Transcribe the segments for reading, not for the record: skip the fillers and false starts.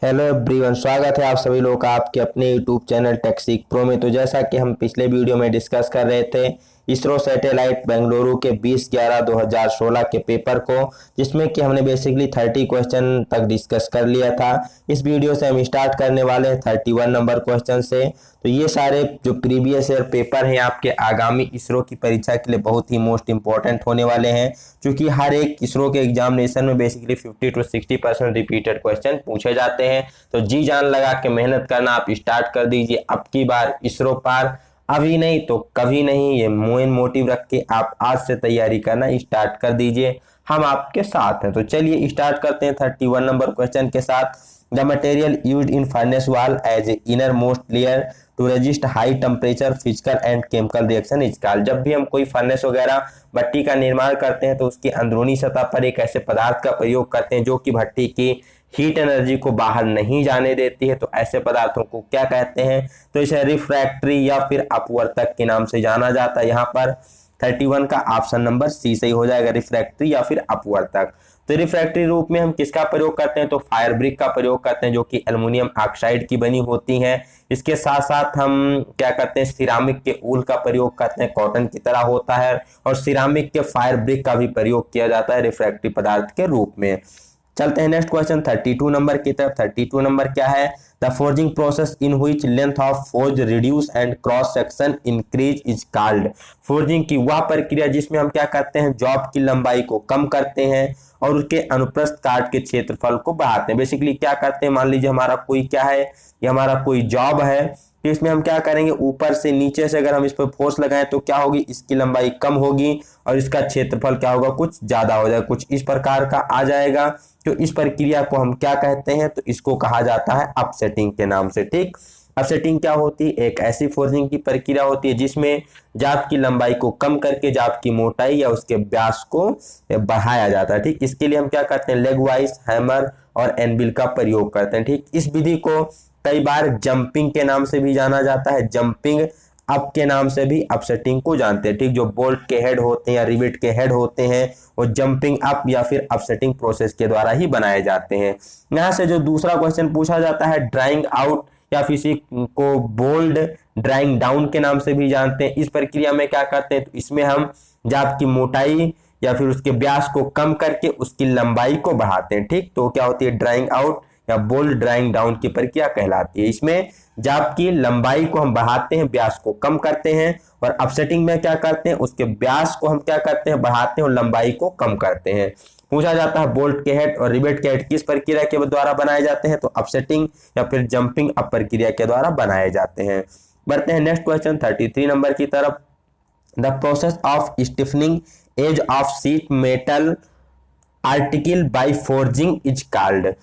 Hello everyone, स्वागत है आप सभी लोगों का आपके अपने यूट्यूब चैनल टेक्सीक प्रो में। तो जैसा कि हम पिछले वीडियो में डिस्कस कर रहे थे इसरो सैटेलाइट बेंगलुरु के 20/11/2016 के पेपर को, जिसमें कि हमने बेसिकली 30 क्वेश्चन तक डिस्कस कर लिया था। इस वीडियो से हम स्टार्ट करने वाले हैं 31 नंबर क्वेश्चन से। तो ये सारे जो प्रीवियस ईयर पेपर हैं आपके आगामी इसरो की परीक्षा के लिए बहुत ही मोस्ट इंपॉर्टेंट होने वाले हैं, क्योंकि हर एक इसरो के एग्जामिनेशन में बेसिकली 50 to 60% रिपीटेड क्वेश्चन पूछे जाते हैं। तो जी जान लगा के मेहनत करना आप स्टार्ट कर दीजिए। अब की बार इसरो पार, अभी नहीं तो कभी नहीं, ये मेन मोटिव रख के आप आज से तैयारी करना स्टार्ट कर दीजिए। हम आपके साथ हैं। तो चलिए स्टार्ट करते हैं 31 नंबर क्वेश्चन के साथ। The material used in furnace wall as a innermost layer to resist high temperature physical and chemical reaction is called. जब भी हम कोई फर्नेस वगैरह भट्टी का निर्माण करते हैं तो उसकी अंदरूनी सतह पर एक ऐसे पदार्थ का प्रयोग करते हैं जो कि भट्टी की हीट एनर्जी को बाहर नहीं जाने देती है। तो ऐसे पदार्थों को क्या कहते हैं? तो इसे रिफ्रैक्टरी या फिर अपवर्तक के नाम से जाना जाता है। यहाँ पर 31 का ऑप्शन नंबर सी सही हो जाएगा, रिफ्रैक्टरी या फिर अपवर्तक। तो रिफ्रैक्टरी रूप में हम किसका प्रयोग करते हैं? तो फायर ब्रिक का प्रयोग करते हैं, जो कि एल्युमिनियम ऑक्साइड की बनी होती हैं। इसके साथ साथ हम क्या करते हैं? सिरामिक के ऊल का प्रयोग करते हैं, कॉटन की तरह होता है। और सिरामिक के फायर ब्रिक का भी प्रयोग किया जाता है रिफ्रैक्टरी पदार्थ के रूप में। चलते हैं नेक्स्ट क्वेश्चन 32 नंबर की तरफ। 32 नंबर क्या है? The forging process in which length of forge reduce and cross section increase is called. Forging की वह प्रक्रिया जिसमें हम क्या करते हैं? जॉब की लंबाई को कम करते हैं और उसके अनुप्रस्थ काट के क्षेत्रफल को बढ़ाते हैं। बेसिकली क्या करते हैं? मान लीजिए हमारा कोई क्या है, ये हमारा कोई जॉब है, तो इसमें हम क्या करेंगे? ऊपर से नीचे से अगर हम इस पर फोर्स लगाएं तो क्या होगी? इसकी लंबाई कम होगी और इसका क्षेत्रफल क्या होगा? कुछ ज्यादा हो जाएगा, कुछ इस प्रकार का आ जाएगा। तो इस प्रक्रिया को हम क्या कहते हैं? तो इसको कहा जाता है अपसेटिंग के नाम से। ठीक, अपसेटिंग क्या होती है? एक ऐसी फोर्जिंग की प्रक्रिया होती है जिसमें जाप की लंबाई को कम करके जाप की मोटाई या उसके व्यास को बढ़ाया जाता है। ठीक, इसके लिए हम क्या करते हैं? लेग वाइज, हैमर और एनविल का प्रयोग करते हैं। ठीक, इस विधि को कई बार जंपिंग के नाम से भी जाना जाता है, जंपिंग अप के नाम से भी अपसेटिंग को जानते हैं। ठीक, जो बोल्ट के हेड होते हैं या रिवेट के हेड होते हैं वो जंपिंग अप या फिर अपसेटिंग प्रोसेस के द्वारा ही बनाए जाते हैं। यहाँ से जो दूसरा क्वेश्चन पूछा जाता है, ड्राइंग आउट या फिर इसी को बोल्ड ड्राइंग डाउन के नाम से भी जानते हैं। इस प्रक्रिया में क्या करते हैं? तो इसमें हम जाप की मोटाई या फिर उसके व्यास को कम करके उसकी लंबाई को बढ़ाते हैं। ठीक, तो क्या होती है? ड्राइंग आउट या बोल्ड ड्राइंग डाउन की प्रक्रिया कहलाती है। इसमें जाप की लंबाई को हम बढ़ाते हैं, व्यास को कम करते हैं। और अपसेटिंग में क्या करते हैं? उसके व्यास को हम क्या करते हैं? बढ़ाते हैं और लंबाई को कम करते हैं। पूछा जाता है बोल्ट के हेड और रिवेट के हेड किस प्रक्रिया के द्वारा बनाए जाते हैं? तो अपसेटिंग या फिर जंपिंग अप प्रक्रिया के द्वारा बनाए जाते हैं। बढ़ते हैं नेक्स्ट क्वेश्चन 33 नंबर की तरफ। The process of stiffening edge of sheet metal article by forging is called.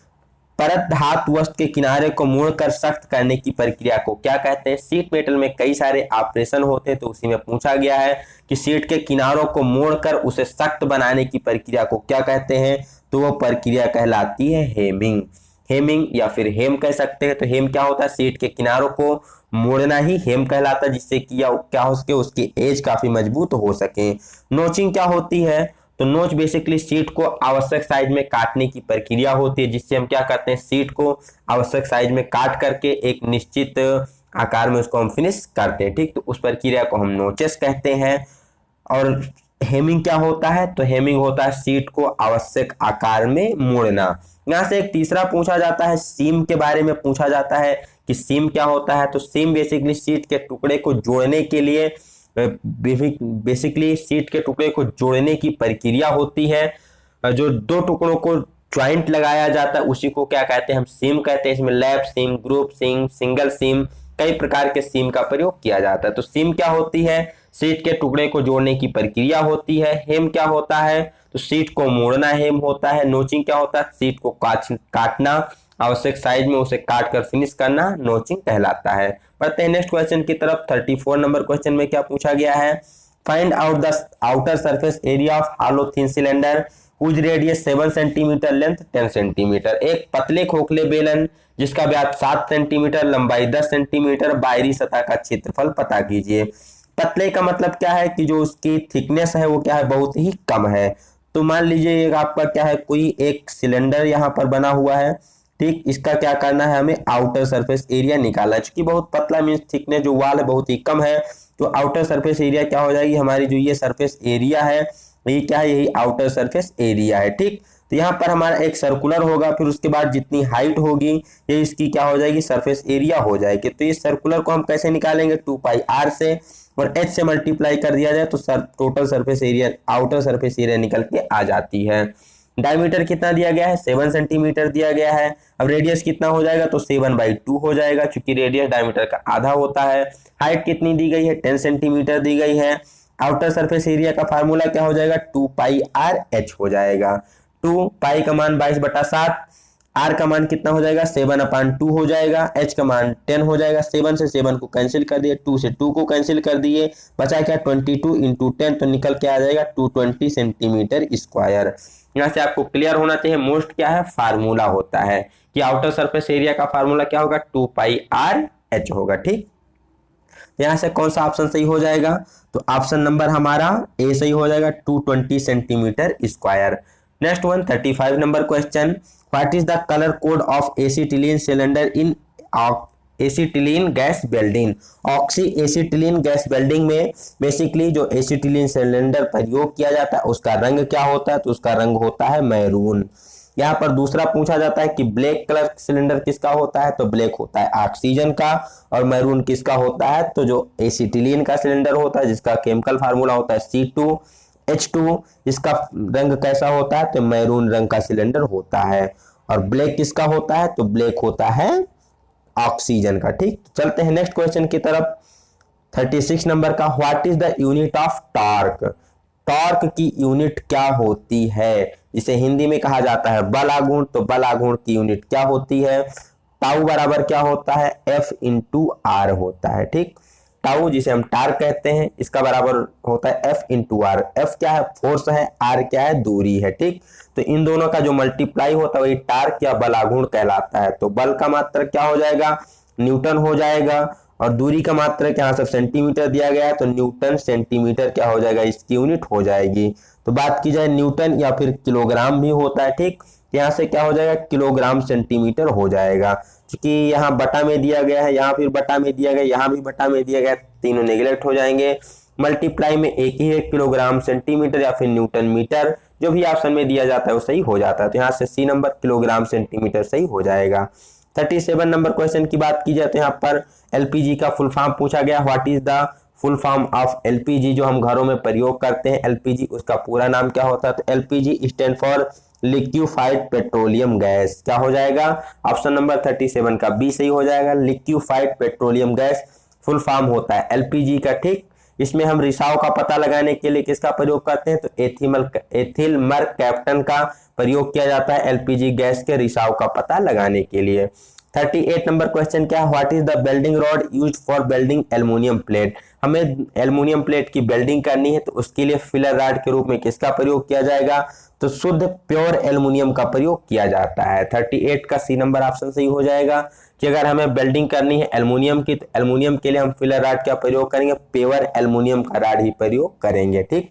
परत धातु वस्तु के किनारे को मोड़कर सख्त करने की प्रक्रिया को क्या कहते हैं? शीट मेटल में कई सारे ऑपरेशन होते हैं, तो उसी में पूछा गया है कि शीट के किनारों को मोड़कर उसे सख्त बनाने की प्रक्रिया को क्या कहते हैं? तो वो प्रक्रिया कहलाती है हेमिंग। हेमिंग या फिर हेम कह सकते हैं। तो हेम क्या होता है? शीट के किनारों को मोड़ना ही हेम कहलाता है, जिससे कि क्या हो सके? उसकी एज काफी मजबूत हो सके। नोचिंग क्या होती है? तो नोच बेसिकली शीट को आवश्यक साइज में काटने की प्रक्रिया होती है, जिससे हम क्या करते हैं? शीट को आवश्यक साइज में काट करके एक निश्चित आकार में उसको हम फिनिश करते हैं। ठीक, तो उस प्रक्रिया को हम नोचेस कहते हैं। और हेमिंग क्या होता है? तो हेमिंग होता है शीट को आवश्यक आकार में मोड़ना। यहाँ से एक तीसरा पूछा जाता है, सीम के बारे में पूछा जाता है कि सीम क्या होता है? तो सीम बेसिकली शीट के टुकड़े को जोड़ने के लिए, बेसिकली शीट के टुकड़े को जोड़ने की प्रक्रिया होती है। जो दो टुकड़ों को ज्वाइंट लगाया जाता है उसी को क्या कहते हैं? हम सीम कहते हैं। इसमें लैप सीम, ग्रुप सीम, सिंगल सीम, कई प्रकार के सीम का प्रयोग किया जाता है। तो सीम क्या होती है? शीट के टुकड़े को जोड़ने की प्रक्रिया होती है। हेम क्या होता है? तो शीट को मोड़ना हेम होता है। नोचिंग क्या होता है? शीट को काटना, आवश्यक साइज में उसे काट कर फिनिश करना नोचिंग कहलाता है। बढ़ते हैं नेक्स्ट क्वेश्चन की तरफ। 34 नंबर क्वेश्चन में क्या पूछा गया है? Find out the outer surface area of hollow thin cylinder whose radius 7 centimetre, length 10 centimetre. एक पतले खोखले बेलन जिसका व्यास 7 सेंटीमीटर, लंबाई 10 सेंटीमीटर, बाहरी सतह का क्षेत्रफल पता कीजिए। पतले का मतलब क्या है? कि जो उसकी थिकनेस है वो क्या है? बहुत ही कम है। तो मान लीजिए आपका क्या है? कोई एक सिलेंडर यहाँ पर बना हुआ है। ठीक, इसका क्या करना है, हमें आउटर सरफेस एरिया निकालना है। चूंकि बहुत पतला मीन्स थिकनेस जो वाल है बहुत ही कम है, तो आउटर सरफेस एरिया क्या हो जाएगी, हमारी जो ये सरफेस एरिया है ये क्या है, यही आउटर सरफेस एरिया है। ठीक, तो यहाँ पर हमारा एक सर्कुलर होगा, फिर उसके बाद जितनी हाइट होगी ये इसकी क्या हो जाएगी, सरफेस एरिया हो जाएगी। तो इस सर्कुलर को हम कैसे निकालेंगे, 2πr से, और h से मल्टीप्लाई कर दिया जाए तो total surface area, outer surface area निकल के आ जाती है। डायमीटर कितना दिया गया है, 7 सेंटीमीटर दिया गया है। अब रेडियस कितना हो जाएगा, तो 7/2 हो जाएगा, क्योंकि रेडियस डायमीटर का आधा होता है। हाइट कितनी दी गई है, 10 सेंटीमीटर दी गई है। आउटर सरफेस एरिया का फार्मूला क्या हो जाएगा, 2πrh हो जाएगा। 2 का मान 22/7, r का मान कितना हो जाएगा, 7/2 हो जाएगा, h का मान 10 हो जाएगा। 7 से 7 को कैंसिल कर दिए, 2 से 2 को कैंसिल कर दिए, बचा क्या 22 × 10, तो निकल के आ जाएगा 220 सेंटीमीटर स्क्वायर। यहाँ से आपको क्लियर होना चाहिए मोस्ट क्या है, फार्मूला होता है कि आउटर सरफेस एरिया का फार्मूला क्या होगा, 2πrh होगा। ठीक, यहाँ से कौन सा ऑप्शन सही हो जाएगा, तो ऑप्शन नंबर हमारा ए सही हो जाएगा, 220 centimetre square. Next one 35 number question, what is the colour code of acetylene cylinder in acetylene gas welding. Oxy acetylene gas welding में बेसिकली जो एसिटिलीन सिलेंडर प्रयोग किया जाता है उसका रंग क्या होता है, तो उसका रंग होता है मैरून। यहाँ पर दूसरा पूछा जाता है कि ब्लैक कलर सिलेंडर किसका होता है, तो ब्लैक होता है ऑक्सीजन का, और मैरून किसका होता है, तो जो एसिटिलीन का सिलेंडर होता है जिसका केमिकल फार्मूला होता है C2H2, इसका रंग कैसा होता है, तो मैरून रंग का सिलेंडर होता है। और ब्लैक किसका होता है, तो ब्लैक होता है ऑक्सीजन का। ठीक, चलते हैं नेक्स्ट क्वेश्चन की तरफ। 36 नंबर का, what is the unit of torque. Torque की यूनिट क्या होती है, इसे हिंदी में कहा जाता है बल आघूर्ण। तो बल आघूर्ण की यूनिट क्या होती है, टाउ बराबर क्या होता है, F/r होता है। ठीक, टाउ जिसे हम टार्क कहते हैं इसका बराबर होता है F/r। F क्या है, फोर्स है, R क्या है, दूरी है। ठीक, तो इन दोनों का जो मल्टीप्लाई होता है वही टार्क या बल आघूर्ण कहलाता है। तो बल का मात्रक क्या हो जाएगा, न्यूटन हो जाएगा, और दूरी का मात्रक यहाँ सब सेंटीमीटर दिया गया है तो न्यूटन सेंटीमीटर क्या हो जाएगा, इसकी यूनिट हो जाएगी। तो बात की जाए न्यूटन या फिर किलोग्राम भी होता है। ठीक, यहाँ से क्या हो जाएगा, किलोग्राम सेंटीमीटर हो जाएगा। क्योंकि यहाँ बटा में दिया गया है, यहाँ फिर बटा में दिया गया, यहाँ भी बटा में दिया गया, तीनों नेगलेक्ट हो जाएंगे। मल्टीप्लाई में एक ही है, किलोग्राम सेंटीमीटर या फिर न्यूटन मीटर, जो भी ऑप्शन में दिया जाता है वो सही हो जाता है। तो यहाँ से सी नंबर किलोग्राम सेंटीमीटर सही हो जाएगा। 37 नंबर क्वेश्चन की बात की जाए तो यहाँ पर एलपीजी का फुल फॉर्म पूछा गया, what is the full form of LPG. जो हम घरों में प्रयोग करते हैं एलपीजी, उसका पूरा नाम क्या होता है, तो LPG stand for liquefied petroleum gas. क्या हो जाएगा, ऑप्शन नंबर 37 का बी सही हो जाएगा। Liquefied petroleum gas full form होता है एलपीजी का। ठीक, इसमें हम रिसाव का पता लगाने के लिए किसका प्रयोग करते हैं, तो एथिल मर्कैप्टन का प्रयोग किया जाता है एलपीजी गैस के रिसाव का पता लगाने के लिए। 38 नंबर क्वेश्चन क्या है, what is the welding rod used for welding aluminium plate. हमें एल्युमिनियम प्लेट की वेल्डिंग करनी है तो उसके लिए फिलर रॉड के रूप में किसका प्रयोग किया जाएगा, तो शुद्ध प्योर एल्युमिनियम का प्रयोग किया जाता है। 38 का सी नंबर ऑप्शन सही हो जाएगा कि अगर हमें वेल्डिंग करनी है एल्युमिनियम की तो एल्युमिनियम के लिए हम फिलर रॉड का प्रयोग करेंगे, प्योर एल्युमिनियम का रॉड ही प्रयोग करेंगे। ठीक,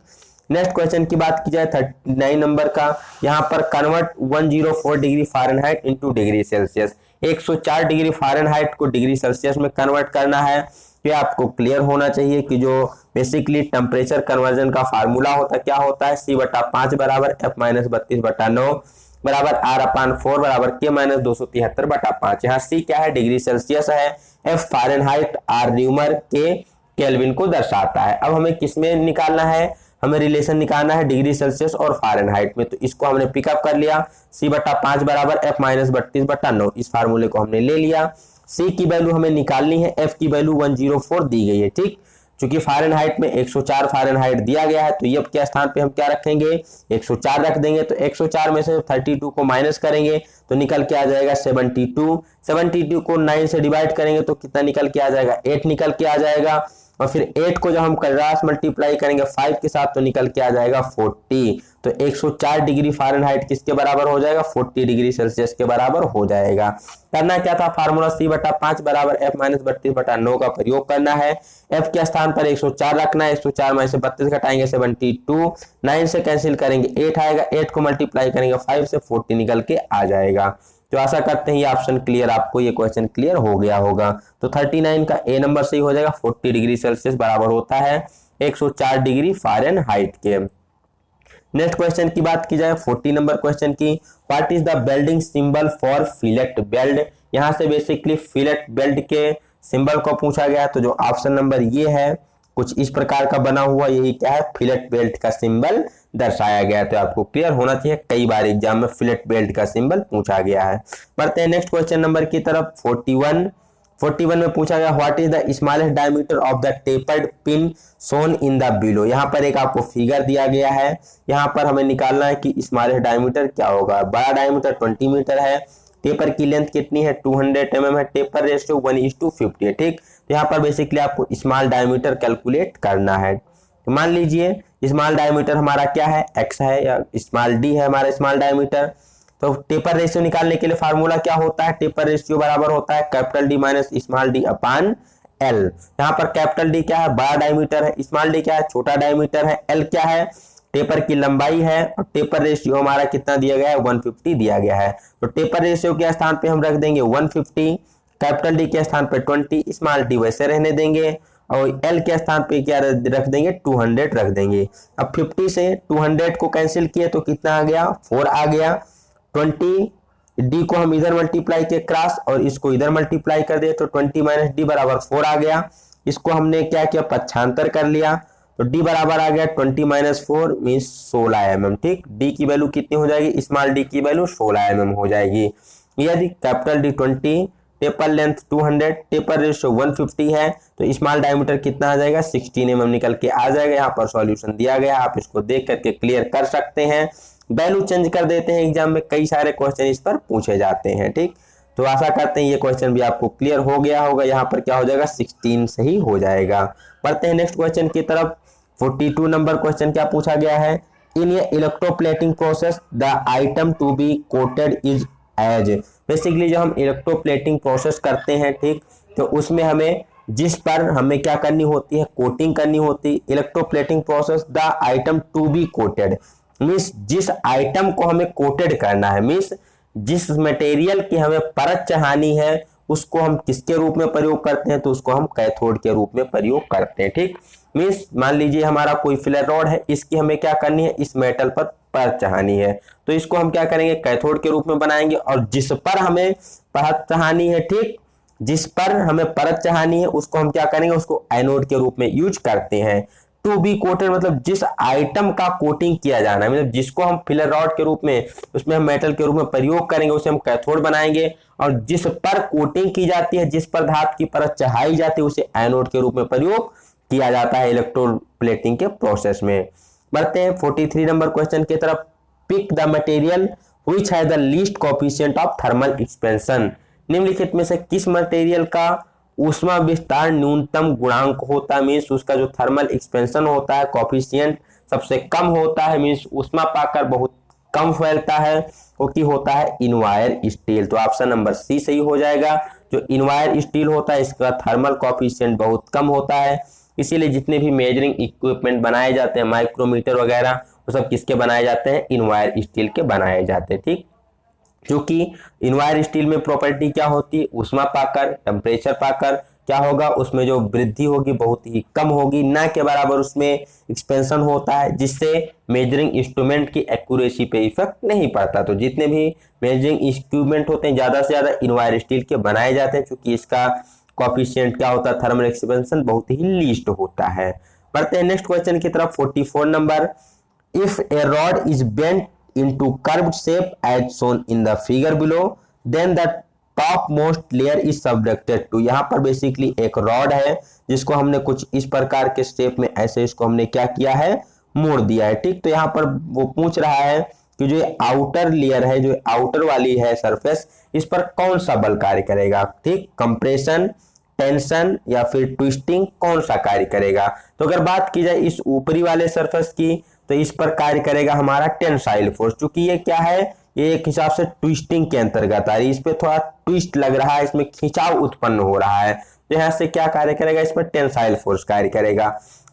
नेक्स्ट क्वेश्चन की बात की जाए 39 नंबर का, यहाँ पर convert 104 degree Fahrenheit into degree Celsius. 104 degree Fahrenheit को डिग्री सेल्सियस में कन्वर्ट करना है। ये आपको क्लियर होना चाहिए कि जो बेसिकली टेम्परेचर कन्वर्जन का फार्मूला होता है क्या होता है, C/5 बराबर F-32/9 बराबर R/4 बराबर K-273/5। यहाँ C क्या है, डिग्री सेल्सियस है, F Fahrenheit, R न्यूमर, K kelvin को दर्शाता है। अब हमें किसमें निकालना है, हमें रिलेशन निकालना है डिग्री सेल्सियस और फ़ारेनहाइट में। तो इसको हमने पिकअप कर लिया, C/5 बराबर F-32/9, इस फार्मूले को हमने ले लिया। C की वैल्यू हमें निकालनी है, F की वैल्यू 104 दी गई है। ठीक, चूंकि फ़ारेनहाइट में 104 फ़ारेनहाइट दिया गया है तो ये के स्थान पे हम क्या रखेंगे, 104 रख देंगे। तो 104 में से 32 को माइनस करेंगे तो निकल के आ जाएगा 72। 72 को 9 से डिवाइड करेंगे तो कितना निकल के आ जाएगा, 8 निकल के आ जाएगा। और फिर 8 को जब हम क्रॉस मल्टीप्लाई करेंगे 5 के साथ तो निकल के आ जाएगा 40। तो 104 डिग्री फ़ारेनहाइट किसके बराबर हो जाएगा, 40 डिग्री सेल्सियस के बराबर हो जाएगा। करना क्या था, फार्मूला C/5 बराबर F-32/9 का प्रयोग करना है। F के स्थान पर 104 रखना है, 104 में से 32 घटाएंगे 72, 9 से कैंसिल करेंगे 8 आएगा, 8 को मल्टीप्लाई करेंगे 5 से 40 निकल के आ जाएगा। तो आशा करते हैं ये ऑप्शन क्लियर, आपको ये क्वेश्चन क्लियर हो गया होगा। तो 39 का ए नंबर सही हो जाएगा। 40 डिग्री सेल्सियस बराबर होता है 104 डिग्री फ़ारेनहाइट के। नेक्स्ट क्वेश्चन की बात की जाए 40 नंबर क्वेश्चन की, what is the welding symbol for fillet weld. यहाँ से बेसिकली फिलेट वेल्ड के सिंबल को पूछा गया, तो जो ऑप्शन नंबर ये है कुछ इस प्रकार का बना हुआ, यही क्या है, फिलेट बेल्ट का सिंबल दर्शाया गया। तो आपको क्लियर होना चाहिए, कई बार एग्जाम में फिलेट बेल्ट का सिंबल पूछा गया है। बढ़ते हैं नेक्स्ट क्वेश्चन नंबर की तरफ। 41 में पूछा गया what is the smallest diameter of the tapered pin shown in the below. यहाँ पर एक आपको फिगर दिया गया है, यहाँ पर हमें निकालना है कि स्मॉलेस्ट डायमीटर क्या होगा। बड़ा डायमीटर 20 मीटर है, टेपर की लेंथ कितनी है 200 mm है, टेपर रेशियो 1:50 है। ठीक, तो यहाँ पर बेसिकली आपको स्मॉल डायमीटर कैलकुलेट करना है। तो मान लीजिए स्मॉल डायमीटर हमारा क्या है, x है, या स्मॉल d है हमारा स्मॉल डायमीटर। तो टेपर रेशियो निकालने के लिए फार्मूला क्या होता है, टेपर रेशियो बराबर होता है capital D minus small d अपान L। यहाँ पर कैपिटल D क्या है, बड़ा डायमीटर है, स्मॉल d क्या है, छोटा डायमीटर है, L क्या है, टेपर की लंबाई है, और टेपर रेशियो हमारा कितना दिया गया है 150 दिया गया है। तो टेपर रेशियो के स्थान पे हम रख देंगे 150, कैपिटल D के स्थान पे 20, स्मॉल d वैसे रहने देंगे, और L के स्थान पे क्या रख देंगे 200 रख देंगे। अब 50 से 200 को कैंसिल किए तो कितना आ गया 4 आ गया। 20 d को हम इधर मल्टीप्लाई किए क्रॉस और इसको इधर मल्टीप्लाई कर दिए तो 20 माइनस डी बराबर 4 आ गया। इसको हमने क्या किया पक्षांतर कर लिया तो d बराबर आ गया 20 माइनस 4 मीन्स 16 mm। ठीक, d की वैल्यू कितनी हो जाएगी, स्मॉल d की वैल्यू 16 mm हो जाएगी। यदि capital D 20, taper length 200, taper ratio 150 है तो स्मॉल डायमीटर कितना आ जाएगा 16 mm निकल के आ जाएगा। यहाँ पर सॉल्यूशन दिया गया, आप इसको देख करके क्लियर कर सकते हैं। वैल्यू चेंज कर देते हैं, एग्जाम में कई सारे क्वेश्चन इस पर पूछे जाते हैं। ठीक, तो आशा करते हैं ये क्वेश्चन भी आपको क्लियर हो गया होगा। यहाँ पर क्या हो जाएगा 16 सही हो जाएगा। बढ़ते हैं नेक्स्ट क्वेश्चन की तरफ। 42 नंबर क्वेश्चन क्या पूछा गया है, in a electroplating process the item to be coated is as. Basically जो हम इलेक्ट्रोप्लेटिंग प्रोसेस करते हैं, ठीक, तो उसमें हमें जिस पर हमें क्या करनी होती है कोटिंग करनी होती है। Electroplating process the item to be coated means जिस आइटम को हमें कोटेड करना है, मीन्स जिस मटेरियल की हमें परत चढ़ानी है उसको हम किसके रूप में प्रयोग करते हैं, तो उसको हम कैथोड के रूप में प्रयोग करते हैं। ठीक, मीन्स मान लीजिए हमारा कोई फ्लैट रॉड है, इसकी हमें क्या करनी है इस मेटल पर परत चढ़ानी है, तो इसको हम क्या करेंगे कैथोड के रूप में बनाएंगे। और जिस पर हमें परत चढ़ानी है, ठीक, जिस पर हमें परत चढ़ानी है उसको हम क्या करेंगे उसको एनोड के रूप में यूज करते हैं। टू बी कोटेड मतलब जिस आइटम का कोटिंग किया जाना है, मतलब जिसको हम फिलर रॉड के रूप में उसमें हम मेटल के रूप में प्रयोग करेंगे उसे हम कैथोड बनाएंगे। और जिस पर कोटिंग की जाती है, जिस पर धातु की परत चढ़ाई जाती है उसे एनोड के रूप में प्रयोग किया जाता है इलेक्ट्रोप्लेटिंग के प्रोसेस में। बढ़ते हैं 43 नंबर क्वेश्चन की तरफ। Pick the material which has the least coefficient of thermal expansion. निम्नलिखित में से किस मटेरियल का ऊष्मा विस्तार न्यूनतम गुणांक होता है, मीन्स उसका जो थर्मल एक्सपेंशन होता है कोएफिशिएंट सबसे कम होता है, मीन्स ऊष्मा पाकर बहुत कम फैलता है, वो की होता है इनवायर स्टील। तो ऑप्शन नंबर सी सही हो जाएगा। जो इनवायर स्टील होता है इसका थर्मल कोएफिशिएंट बहुत कम होता है, इसीलिए जितने भी मेजरिंग इक्विपमेंट बनाए जाते हैं माइक्रोमीटर वगैरह वो सब किसके बनाए जाते हैं इनवायर स्टील के बनाए जाते हैं। ठीक, क्योंकि इनवायर स्टील में प्रॉपर्टी क्या होती है ऊष्मा पाकर टेम्परेचर पाकर क्या होगा उसमें जो वृद्धि होगी बहुत ही कम होगी, ना के बराबर उसमें एक्सपेंशन होता है, जिससे मेजरिंग इंस्ट्रूमेंट की एक्यूरेसी पे इफेक्ट नहीं पड़ता। तो जितने भी मेजरिंग इंस्ट्रूमेंट होते हैं ज्यादा से ज्यादा इनवायर स्टील के बनाए जाते हैं, क्योंकि इसका कोएफिशिएंट क्या होता है थर्मल एक्सपेंशन बहुत ही लीस्ट होता है। बढ़ते हैं नेक्स्ट क्वेश्चन की तरफ 44 number. If A rod is bent into curved shape as shown in the figure below then the top most layer is subducted to. यहाँ पर बेसिकली एक रॉड है जिसको हमने कुछ इस प्रकार के शेप में ऐसे इसको हमने क्या किया है मोड़ दिया है। ठीक, तो यहाँ पर वो पूछ रहा है कि जो आउटर लेयर है जो आउटर वाली है सरफेस इस पर कौन सा बल कार्य करेगा। ठीक, कंप्रेशन टेंशन या फिर ट्विस्टिंग कौन सा कार्य करेगा। तो अगर बात की जाए इस ऊपरी वाले सरफेस की तो इस पर कार्य करेगा हमारा टेंसाइल फोर्स, क्योंकि ये क्या है ये एक हिसाब से ट्विस्टिंग के अंतर्गत आ रही है, इस पे थोड़ा ट्विस्ट लग रहा है, इसमें खिंचाव उत्पन्न हो रहा है, तो यहाँ से क्या कार्य करेगा, इस पर टेंसाइल फोर्स कार्य करेगा।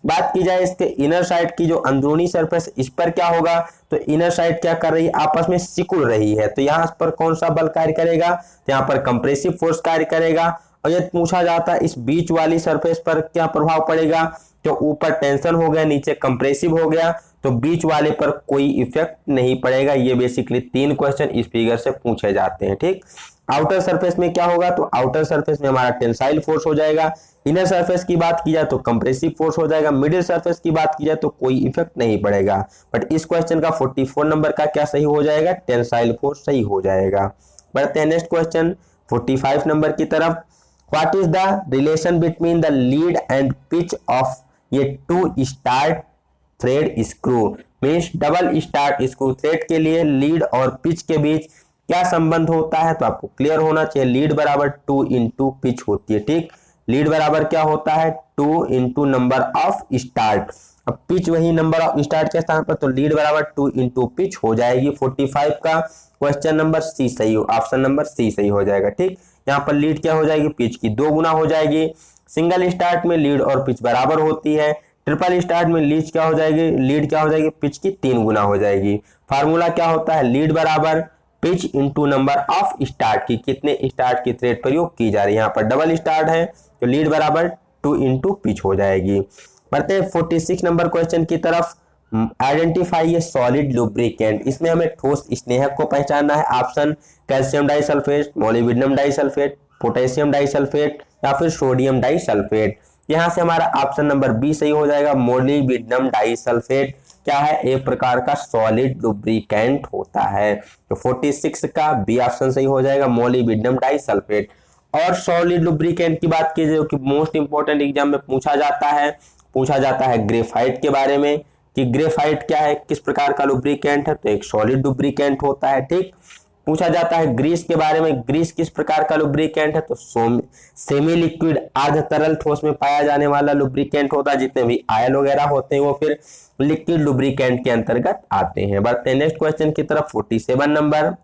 बात की जाए इसके इनर साइड की, जो अंदरूनी सरफेस, इस पर क्या होगा, तो इनर साइड क्या कर रही है, आपस में सिकुड़ रही है, तो यहाँ पर कौन सा बल कार्य करेगा, तो यहाँ पर कंप्रेसिव फोर्स कार्य करेगा। और यदि पूछा जाता है इस बीच वाली सरफेस पर क्या प्रभाव पड़ेगा, तो ऊपर टेंशन हो गया, नीचे कंप्रेसिव हो गया, तो बीच वाले पर कोई इफेक्ट नहीं पड़ेगा। ये बेसिकली 3 क्वेश्चन इस फिगर से पूछे जाते हैं, ठीक। आउटर सरफेस में क्या होगा, तो आउटर सरफेस में हमारा टेंसाइल फोर्स हो जाएगा। इनर सरफेस की बात की जाए तो कंप्रेसिव फोर्स हो जाएगा। मिडिल सरफेस की बात की जाए तो कोई इफेक्ट नहीं पड़ेगा। बट इस क्वेश्चन का 44 नंबर का क्या सही हो जाएगा, टेंसाइल फोर्स सही हो जाएगा। बढ़ते हैं नेक्स्ट क्वेश्चन 45 नंबर की तरफ। What is the relation between the lead and pitch of ये 2 start thread screw, means double start screw thread के लिए लीड और पिच के बीच क्या संबंध होता है, तो आपको क्लियर होना चाहिए। लीड बराबर 2 इंटू पिच होती है, ठीक। लीड बराबर क्या होता है, 2 इंटू नंबर ऑफ स्टार्ट। अब पिच वही नंबर ऑफ स्टार्ट के स्थान पर, तो लीड बराबर 2 इंटू पिच हो जाएगी। 45 का क्वेश्चन नंबर सी सही हो, ऑप्शन नंबर सी सही हो जाएगा, ठीक। यहाँ पर लीड क्या हो जाएगी, पिच की 2 गुना हो जाएगी। सिंगल स्टार्ट में लीड और पिच बराबर होती है। ट्रिपल स्टार्ट में लीड क्या हो जाएगी, लीड क्या हो जाएगी, पिच की 3 गुना हो जाएगी। फार्मूला क्या होता है, लीड बराबर pitch into number of start की, कितने स्टार्ट की थ्रेड प्रयोग की जा रही है। यहाँ पर डबल स्टार्ट है तो लीड बराबर 2 इंटू पिच हो जाएगी। बढ़ते हैं 46 नंबर क्वेश्चन की तरफ। आइडेंटिफाई ए सॉलिड लुब्रिकेंट, इसमें हमें ठोस स्नेहक को पहचानना है। Option calcium disulphate, molybdenum disulphate, potassium disulphate या फिर सोडियम डाइसल्फेट। यहाँ से हमारा ऑप्शन नंबर बी सही हो जाएगा। मोलिब्डेनम डाइसल्फेट क्या है, एक प्रकार का सॉलिड लुब्रिकेंट होता है, तो 46 का बी ऑप्शन सही हो जाएगा, मोलिब्डेनम डाइसल्फेट। और सॉलिड लुब्रिकेंट की बात की जो कि मोस्ट इंपोर्टेंट एग्जाम में पूछा जाता है ग्रेफाइट के बारे में, कि ग्रेफाइट क्या है, किस प्रकार का लुब्रिकेंट है, तो एक सॉलिड लुब्रिकेंट होता है, ठीक। पूछा जाता है ग्रीस के बारे में, ग्रीस किस प्रकार का लुब्रिकेंट है, तो सेमी लिक्विड अर्ध तरल ठोस में पाया जाने वाला लुब्रिकेंट होता है। जितने भी आयल वगैरह होते हैं वो फिर लिक्विड लुब्रिकेंट के अंतर्गत आते हैं। बढ़ते हैं नेक्स्ट क्वेश्चन की तरफ 47 number.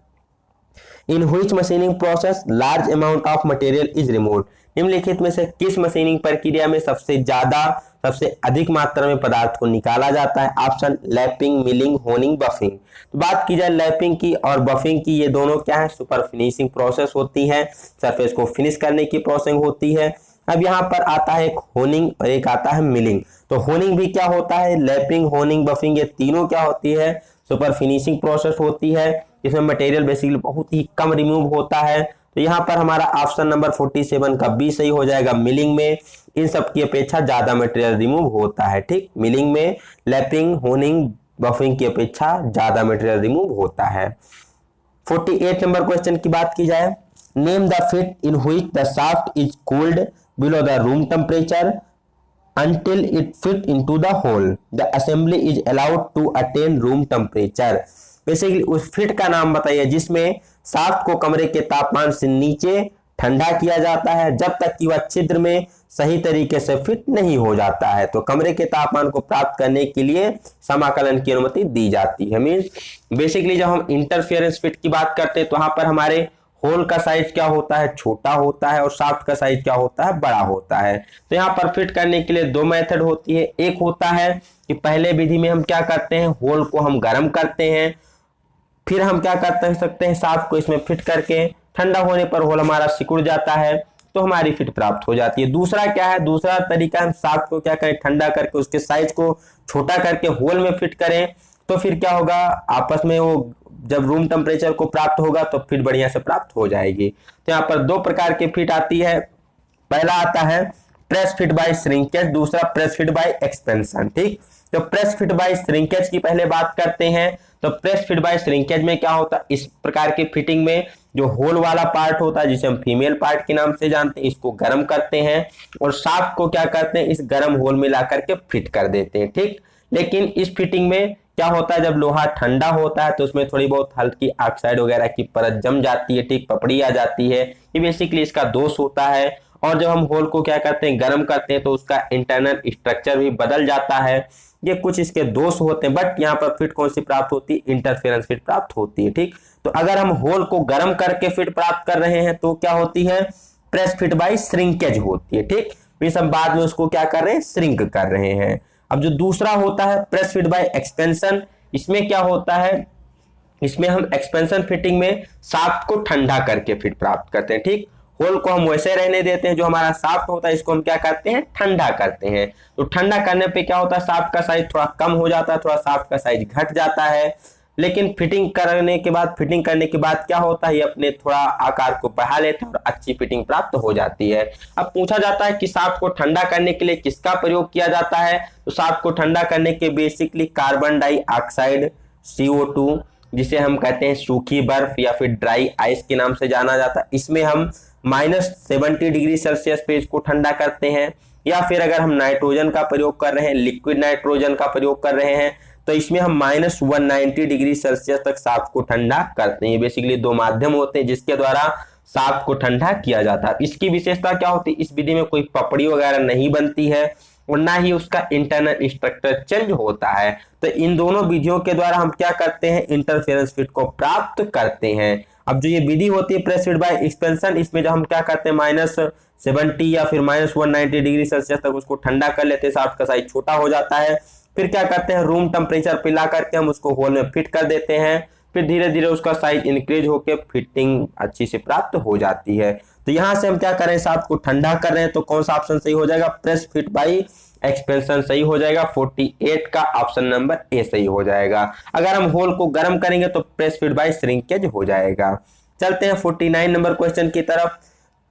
In which machining process large amount of material is removed, निम्नलिखित में से किस मशीनिंग प्रक्रिया में सबसे अधिक मात्रा में पदार्थ को निकाला जाता है। Option lapping, milling, honing, buffing. तो बात की जाए लैपिंग की और बफिंग की, ये दोनों क्या है, सुपर फिनिशिंग प्रोसेस होती है, सरफेस को फिनिश करने की प्रोसेस होती है। अब यहाँ पर आता है एक होनिंग और एक आता है मिलिंग। तो होनिंग भी क्या होता है, लैपिंग, होनिंग, बफिंग, ये तीनों क्या होती है, सुपर फिनिशिंग प्रोसेस होती है। इसमें मटेरियल बेसिकली बहुत ही कम रिमूव होता है। तो यहाँ पर हमारा ऑप्शन नंबर 47 का बी सही हो जाएगा। मिलिंग में इन सब की अपेक्षा ज्यादा मटेरियल रिमूव होता है, ठीक। मिलिंग में लैपिंग, होनिंग, बफिंग की अपेक्षा ज्यादा मटेरियल रिमूव होता है। 48 नंबर क्वेश्चन की बात की जाए। Name the fit in which the shaft is cooled below the room temperature until it fit into the hole. The assembly is allowed to attain room temperature. Basically उस fit का नाम बताइए जिसमें shaft को कमरे के तापमान से नीचे ठंडा किया जाता है जब तक कि वह छिद्र में सही तरीके से फिट नहीं हो जाता है। तो कमरे के तापमान को प्राप्त करने के लिए समाकलन की अनुमति दी जाती है। मींस बेसिकली जब हम इंटरफेरेंस फिट की बात करते हैं तो वहां पर हमारे होल का साइज क्या होता है, छोटा होता है, और शाफ्ट का साइज क्या होता है, बड़ा होता है। तो यहाँ पर फिट करने के लिए 2 मेथड होती है। एक होता है कि पहले विधि में हम क्या करते हैं, होल को हम गर्म करते हैं, फिर हम क्या करते सकते हैं, शाफ्ट को इसमें फिट करके ठंडा होने पर होल हमारा सिकुड़ जाता है तो हमारी फिट प्राप्त हो जाती है। दूसरा क्या है, दूसरा तरीका हम शाफ्ट को क्या करें, ठंडा करके उसके साइज को छोटा करके होल में फिट करें, तो फिर क्या होगा, आपस में वो जब रूम टेम्परेचर को प्राप्त होगा तो फिट बढ़िया से प्राप्त हो जाएगी। तो यहाँ पर 2 प्रकार की फिट आती है। पहला आता है प्रेस फिट बाय श्रिंकेज, दूसरा प्रेस फिट बाय एक्सपेंशन, ठीक। तो प्रेस फिट बाय श्रिंकेज की पहले बात करते हैं। तो प्रेस फिट बाय श्रिंकेज में क्या होता है, इस प्रकार की फिटिंग में जो होल वाला पार्ट होता है जिसे हम फीमेल पार्ट के नाम से जानते हैं, इसको गर्म करते हैं और शाफ्ट को क्या करते हैं, इस गर्म होल में ला करके फिट कर देते हैं, ठीक। लेकिन इस फिटिंग में क्या होता है, जब लोहा ठंडा होता है तो उसमें थोड़ी बहुत हल्की ऑक्साइड वगैरह की परत जम जाती है, ठीक, पपड़ी आ जाती है। ये बेसिकली इसका दोष होता है। और जब हम होल को क्या करते हैं, गर्म करते हैं, तो उसका इंटरनल स्ट्रक्चर भी बदल जाता है। ये कुछ इसके दोष होते हैं, बट यहाँ पर फिट कौन सी प्राप्त होती है, इंटरफेरेंस फिट प्राप्त होती है। ठीक, तो अगर हम होल को गर्म करके फिट प्राप्त कर रहे हैं तो क्या होती है, प्रेस फिट बाई श्रिंकेज होती है। ठीक, फिर हम बाद में उसको क्या कर रहे हैं, श्रिंक कर रहे हैं। अब जो दूसरा होता है प्रेस फिट बाय एक्सपेंशन, इसमें क्या होता है, इसमें हम एक्सपेंशन फिटिंग में शाफ्ट को ठंडा करके फिट प्राप्त करते हैं। ठीक, होल को हम वैसे रहने देते हैं, जो हमारा शाफ्ट होता है इसको हम क्या करते हैं, ठंडा करते हैं। तो ठंडा करने पे क्या होता है, शाफ्ट का साइज थोड़ा कम हो जाता है, थोड़ा शाफ्ट का साइज घट जाता है। लेकिन फिटिंग करने के बाद, फिटिंग करने के बाद क्या होता है, ये अपने थोड़ा आकार को बढ़ा लेता है और अच्छी फिटिंग प्राप्त हो जाती है। अब पूछा जाता है कि शाफ्ट को ठंडा करने के लिए किसका प्रयोग किया जाता है, तो शाफ्ट को ठंडा करने के बेसिकली कार्बन डाइऑक्साइड CO2, जिसे हम कहते हैं सूखी बर्फ या फिर ड्राई आइस के नाम से जाना जाता है, इसमें हम -70 डिग्री सेल्सियस पे इसको ठंडा करते हैं। या फिर अगर हम नाइट्रोजन का प्रयोग कर रहे हैं, लिक्विड नाइट्रोजन का प्रयोग कर रहे हैं, तो इसमें हम -190 डिग्री सेल्सियस तक शाफ्ट को ठंडा करते हैं। बेसिकली दो माध्यम होते हैं जिसके द्वारा शाफ्ट को ठंडा किया जाता है। इसकी विशेषता क्या होती है, इस विधि में कोई पपड़ी वगैरह नहीं बनती है और ना ही उसका इंटरनल स्ट्रक्चर चेंज होता है। तो इन दोनों विधियों के द्वारा हम क्या करते हैं, इंटरफेरेंस फिट को प्राप्त करते हैं। अब जो ये विधि होती है प्रेस फिट बाय एक्सपेंशन, इसमें जो हम क्या करते हैं, -70 या फिर -190 डिग्री सेल्सियस तक उसको ठंडा कर लेते हैं, शाफ्ट का साइज छोटा हो जाता है। फिर क्या करते हैं, रूम टेम्परेचर पे ला करके हम उसको होल में फिट कर देते हैं। फिर धीरे धीरे उसका साइज इंक्रीज होकर फिटिंग अच्छी से प्राप्त हो जाती है। तो यहाँ से हम क्या करें, शाफ्ट को ठंडा कर रहे हैं, तो कौन सा ऑप्शन सही हो जाएगा, प्रेस फिट बाई एक्सपेंशन सही हो जाएगा। 48 का ऑप्शन नंबर ए सही हो जाएगा। अगर हम होल को गर्म करेंगे तो प्रेस फिट बाई श्रिंकेज हो जाएगा। चलते हैं 49 नंबर क्वेश्चन की तरफ।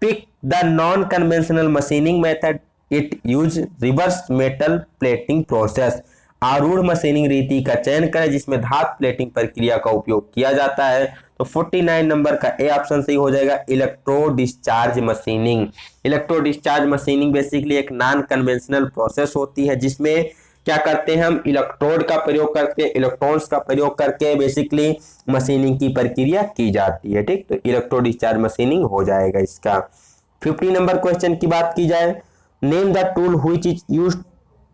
Pick the non conventional machining method, it use reverse metal plating process. आरूढ़ मशीनिंग रीति का चयन करें जिसमें धातु प्लेटिंग प्रक्रिया का उपयोग किया जाता है। तो 49 नंबर का ए ऑप्शन सही हो जाएगा, electro discharge machining. Electro discharge machining basically एक नॉन कन्वेंशनल प्रोसेस होती है जिसमें क्या करते हैं हम, इलेक्ट्रोड का प्रयोग करके, इलेक्ट्रॉन्स का प्रयोग करके बेसिकली मशीनिंग की प्रक्रिया की जाती है। ठीक, तो इलेक्ट्रो डिस्चार्ज मशीनिंग हो जाएगा इसका। 50 नंबर क्वेश्चन की बात की जाए, name the tool which is used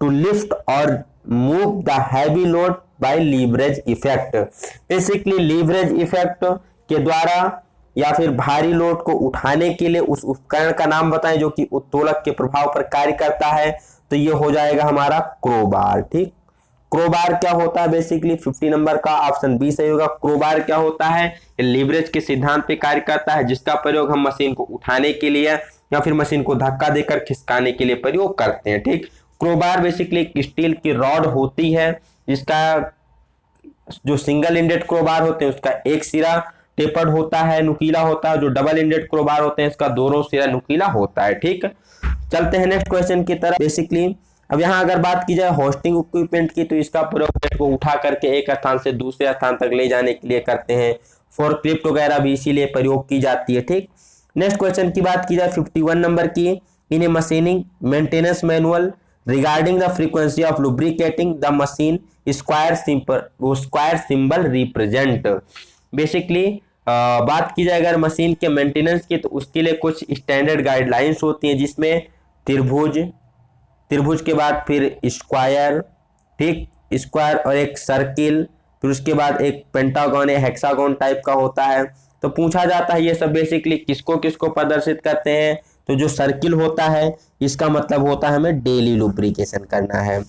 to lift और move the heavy load by leverage effect. Basically leverage effect के द्वारा या फिर भारी लोड को उठाने के लिए उस उपकरण का नाम बताएं जो कि उत्तोलक के प्रभाव पर कार्य करता है। तो ये हो जाएगा हमारा क्रोबार। ठीक, क्रोबार क्या होता है, बेसिकली 50 नंबर का ऑप्शन बी सही होगा। क्रोबार क्या होता है, लीवरेज के सिद्धांत पे कार्य करता है जिसका प्रयोग हम मशीन को उठाने के लिए या फिर मशीन को धक्का देकर खिसकाने के लिए प्रयोग करते हैं। ठीक, क्रोबार बेसिकली एक स्टील की रॉड होती है जिसका जो सिंगल इंडेड क्रोबार होते हैं उसका एक सिरा टेपर्ड होता है, नुकीला होता है। जो डबल इंडेड क्रोबार होते हैं इसका दोनों सिरा नुकीला होता है। ठीक, चलते हैं नेक्स्ट क्वेश्चन की तरफ। बेसिकली अब यहाँ अगर बात की जाए होस्टिंग इक्विपमेंट की, तो इसका प्रयोग प्लेट को उठा करके एक स्थान से दूसरे स्थान तक ले जाने के लिए करते हैं। फोर्कलिफ्ट वगैरह भी इसीलिए प्रयोग की जाती है। ठीक, नेक्स्ट क्वेश्चन की बात की जाए 51 नंबर की, in a machining maintenance manual regarding the frequency of lubricating the machine square symbol represent. Basically बात की जाए अगर मशीन के मेंटेनेंस की, तो उसके लिए कुछ स्टैंडर्ड गाइडलाइंस होती हैं जिसमें त्रिभुज के बाद फिर स्क्वायर, ठीक, स्क्वायर और एक सर्किल, फिर उसके बाद एक पेंटागन या हेक्सागन टाइप का होता है। तो पूछा जाता है ये सब बेसिकली किसको किसको प्रदर्शित करते हैं। तो जो सर्किल होता है इसका मतलब होता है हमें डेली लुब्रिकेशन करना है।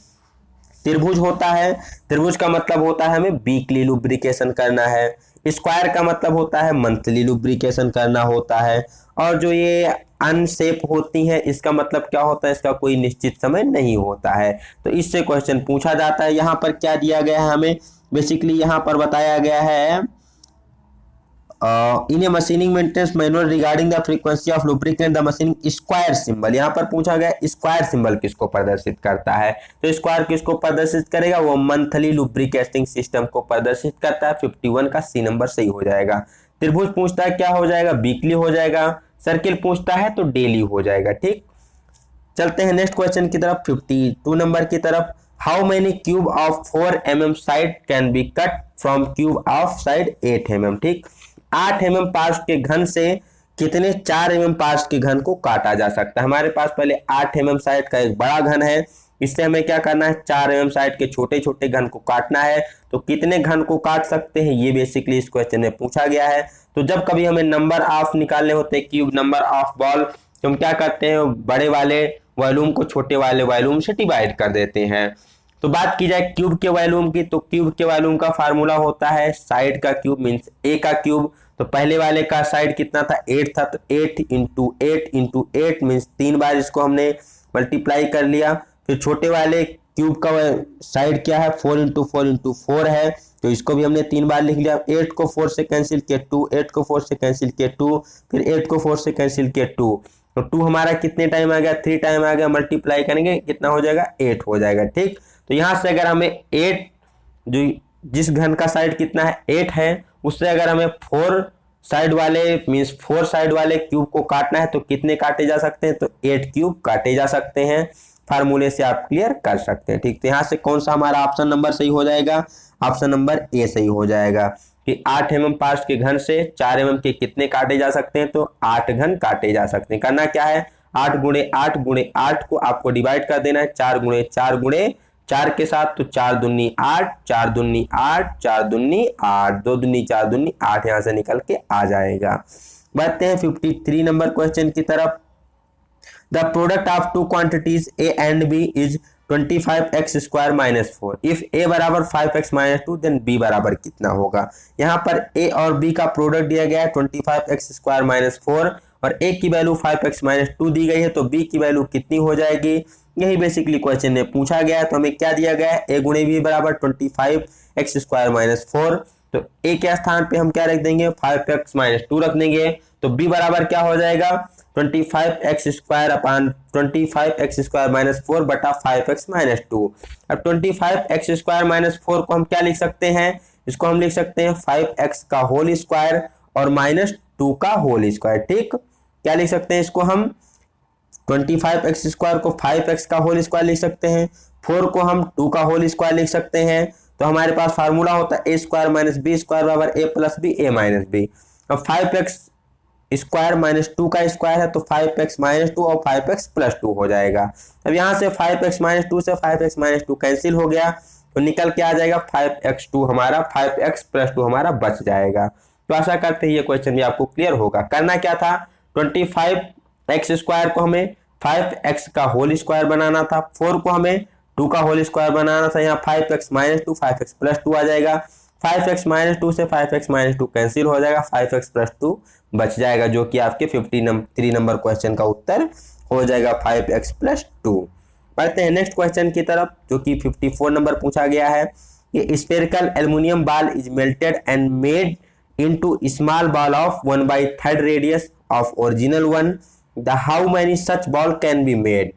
त्रिभुज होता है, त्रिभुज का मतलब होता है हमें वीकली लुब्रिकेशन करना है। स्क्वायर का मतलब होता है मंथली लुब्रिकेशन करना होता है। और जो ये अनसेप होती है इसका मतलब क्या होता है, इसका कोई निश्चित समय नहीं होता है। तो इससे क्वेश्चन पूछा जाता है। यहाँ पर क्या दिया गया है हमें, बेसिकली यहाँ पर बताया गया है in a machining maintenance manual regarding the frequency of lubricant the machining square symbol. यहाँ पर पूछा गया स्क्वायर सिंबल किसको प्रदर्शित करता है। तो स्क्वायर किसको प्रदर्शित करेगा, वो मंथली लुब्रिकेटिंग सिस्टम को प्रदर्शित करता है। 51 का सी नंबर सही हो जाएगा। त्रिभुज पूछता है क्या हो जाएगा, वीकली हो जाएगा। सर्किल पूछता है तो डेली हो जाएगा। ठीक, चलते हैं नेक्स्ट क्वेश्चन की तरफ 52 नंबर की तरफ। How many cube of 4 mm side can be cut from cube of side 8 mm। ठीक, 8 mm पार्श्व के घन से कितने 4 mm पार्ट्स के घन को काटा जा सकता है। हमारे पास पहले 8 mm साइड का एक बड़ा घन है, इससे हमें क्या करना है 4 mm साइड के छोटे छोटे घन को काटना है। तो कितने घन को काट सकते हैं ये बेसिकली इस क्वेश्चन में पूछा गया है। तो जब कभी हमें नंबर ऑफ निकालने होते हैं, क्यूब नंबर ऑफ बॉल, तो हम क्या करते हैं बड़े वाले वॉल्यूम को छोटे वाले वॉल्यूम से डिवाइड कर देते हैं। तो बात की जाए क्यूब के वॉल्यूम की, तो क्यूब के वॉल्यूम का फार्मूला होता है साइड का क्यूब मींस ए का क्यूब। तो पहले वाले का साइड कितना था 8 था, तो 8 इंटू 8 इंटू 8 मीन्स 3 बार इसको हमने मल्टीप्लाई कर लिया। फिर छोटे वाले क्यूब का साइड क्या है 4 इंटू 4 इंटू 4 है, तो इसको भी हमने 3 बार लिख लिया। 8 को 4 से कैंसिल किया 2, 8 को 4 से कैंसिल किया 2, फिर 8 को 4 से कैंसिल किया 2, तो 2 हमारा कितने टाइम आ गया 3 टाइम आ गया। मल्टीप्लाई करेंगे कितना हो जाएगा 8 हो जाएगा। ठीक, तो यहां से अगर हमें 8 जो जिस घन का साइड कितना है 8 है, उससे अगर हमें 4 साइड वाले मींस 4 साइड वाले क्यूब को काटना है तो कितने काटे जा सकते हैं, तो 8 क्यूब काटे जा सकते हैं। फार्मूले से आप क्लियर कर सकते हैं। ठीक, तो यहां से कौन सा हमारा ऑप्शन नंबर सही हो जाएगा, ऑप्शन नंबर ए सही हो जाएगा कि 8 mm पार्ट्स के घन से 4 mm के कितने काटे जा सकते हैं, तो 8 घन काटे जा सकते हैं। करना क्या है 8 गुणे 8 गुणे 8 को आपको डिवाइड कर देना है 4 गुणे 4 गुणे 4 के साथ, तो 4 दूनी 8, 4 दूनी 8, 4 दूनी 8, 2 दूनी 4 दूनी 8 यहां से निकल के आ जाएगा। बढ़ते हैं 53 नंबर क्वेश्चन की तरफ। The product of two quantities A and B is 25x square minus 4. If A बराबर 5x minus 2 then B बराबर कितना होगा। यहाँ पर A और B का प्रोडक्ट दिया गया है 25x स्क्वायर माइनस 4 और A की वैल्यू 5x माइनस 2 दी गई है, तो B की वैल्यू कितनी हो जाएगी, यही बेसिकली क्वेश्चन में पूछा गया है। तो हमें क्या दिया गया है A गुणे B बराबर 25x स्क्वायर माइनस 4, तो A के स्थान पे हम क्या रख देंगे 5x माइनस 2 रख देंगे, तो B बराबर क्या हो जाएगा 25x square upon 25x square minus 4 बटा 5x माइनस 2। अब 25x स्क्वायर माइनस 4 को हम क्या लिख सकते हैं, इसको हम लिख सकते हैं 5x का होल स्क्वायर और माइनस 2 का होल स्क्वायर। ठीक, क्या लिख सकते हैं इसको हम 25x स्क्वायर को 5x का होल स्क्वायर लिख सकते हैं, 4 को हम 2 का होल स्क्वायर लिख सकते हैं। तो हमारे पास फार्मूला होता है ए स्क्वायर माइनस बी स्क्वायर बराबर ए प्लस बी ए माइनस बी। अब 5x स्क्वायर माइनस 2 का स्क्वायर है, तो 5x माइनस 2 और 5x प्लस 2 हो जाएगा। अब यहाँ से 5x माइनस 2 से 5x माइनस 2 कैंसिल हो गया, तो निकल के आ जाएगा 5x2 हमारा 5x प्लस 2 हमारा बच जाएगा। तो आशा करते हैं ये क्वेश्चन भी आपको क्लियर होगा। करना क्या था 25x स्क्वायर को हमें 5x का होल स्क्वायर बनाना था, 4 को हमें 2 का होल स्क्वायर बनाना था। यहाँ 5x माइनस 2 5x प्लस 2 आ जाएगा, 5x माइनस 2 से 5x माइनस 2 कैंसिल हो जाएगा, 5x प्लस 2 बच जाएगा, जो कि आपके 53 नंबर क्वेश्चन का उत्तर हो जाएगा 5x प्लस 2। बढ़ते हैं नेक्स्ट क्वेश्चन की तरफ, जो कि 54 नंबर पूछा गया है कि spherical aluminium ball is melted and made into small ball of 1/3 radius of original one, the how many such ball can be made.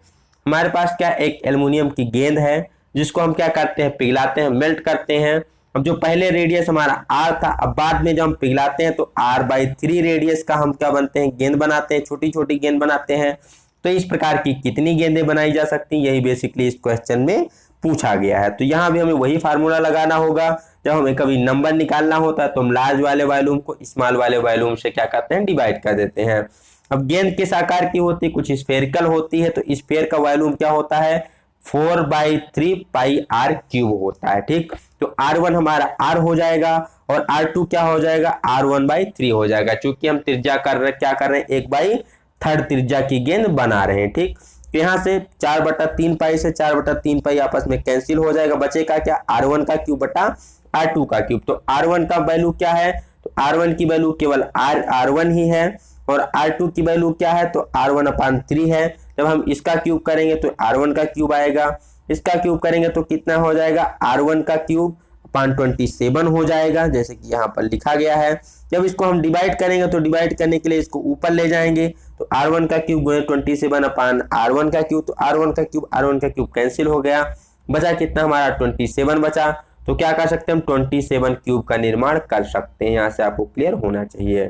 हमारे पास क्या एक एल्युमिनियम की गेंद है जिसको हम क्या करते हैं पिघलाते हैं, मेल्ट करते हैं। अब जो पहले रेडियस हमारा r था, अब बाद में जब हम पिघलाते हैं तो r/3 रेडियस का हम क्या बनते हैं गेंद बनाते हैं, छोटी छोटी गेंद बनाते हैं। तो इस प्रकार की कितनी गेंदें बनाई जा सकती हैं, यही बेसिकली इस क्वेश्चन में पूछा गया है। तो यहाँ भी हमें वही फार्मूला लगाना होगा, जब हमें कभी नंबर निकालना होता है तो हम लार्ज वाले वॉल्यूम को स्मॉल वाले वॉल्यूम से क्या करते हैं डिवाइड कर देते हैं। अब गेंद किस आकार की होती है, कुछ स्फेरिकल होती है, तो स्फेयर का वॉल्यूम क्या होता है 4/3 पाई r क्यूब होता है। ठीक, तो r1 हमारा r हो जाएगा और r2 क्या हो जाएगा r1/3 हो जाएगा, क्योंकि हम त्रिज्या क्या कर रहे हैं 1/3 त्रिज्या की गेंद बना रहे हैं। ठीक, तो यहाँ से 4/3 पाई से 4/3 पाई आपस में कैंसिल हो जाएगा, बचेगा क्या r1 का क्यूब बटा r2 का क्यूब। तो r1 का वैल्यू क्या है, तो r1 की वैल्यू केवल r1 ही है और r2 की वैल्यू क्या है, तो r1/3 है। जब हम इसका क्यूब करेंगे तो r1 का क्यूब आएगा, इसका क्यूब करेंगे तो कितना हो जाएगा r1 का क्यूब अपॉन 27 हो जाएगा, जैसे कि यहाँ पर लिखा गया है। जब इसको हम डिवाइड करेंगे तो डिवाइड करने के लिए इसको ऊपर ले जाएंगे, तो r1 का क्यूब गुणे 27 अपॉन r1 का क्यूब, तो r1 का क्यूब कैंसिल हो गया, बचा कितना हमारा 27 बचा। तो क्या कर सकते हैं हम 27 क्यूब का निर्माण कर सकते हैं। यहाँ से आपको क्लियर होना चाहिए।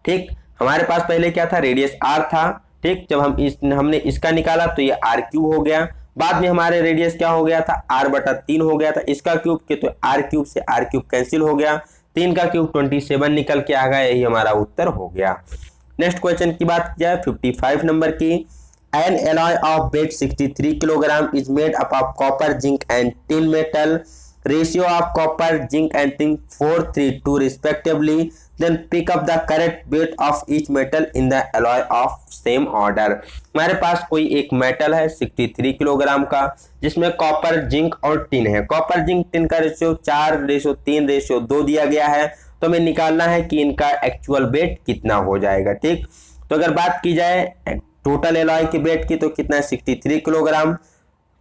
ठीक, हमारे पास पहले क्या था रेडियस r था। ठीक, जब हमने इसका निकाला तो ये r क्यूब हो गया, बाद में हमारे रेडियस क्या हो गया था r/3 हो गया था, इसका क्यूब के तो r क्यूब से r क्यूब कैंसिल हो गया, 3 का क्यूब 27 निकल के आ गया, यही हमारा उत्तर हो गया। नेक्स्ट क्वेश्चन की बात की जाए 55 नंबर की। An alloy of weight 63 kilogram is made up of copper, zinc and tin metal. Ratio of copper, zinc and tin 4:3:2 respectively. Then pick up the correct weight of each metal in the alloy of same order. हमारे पास कोई एक metal है 63 kilogram का, जिसमें copper, zinc और tin है। Copper, zinc, tin का ratio 4:3:2 दिया गया है, तो हमें निकालना है कि इनका एक्चुअल वेट कितना हो जाएगा। ठीक, तो अगर बात की जाए टोटल एलॉय के वेट की, तो कितना है 63 किलोग्राम।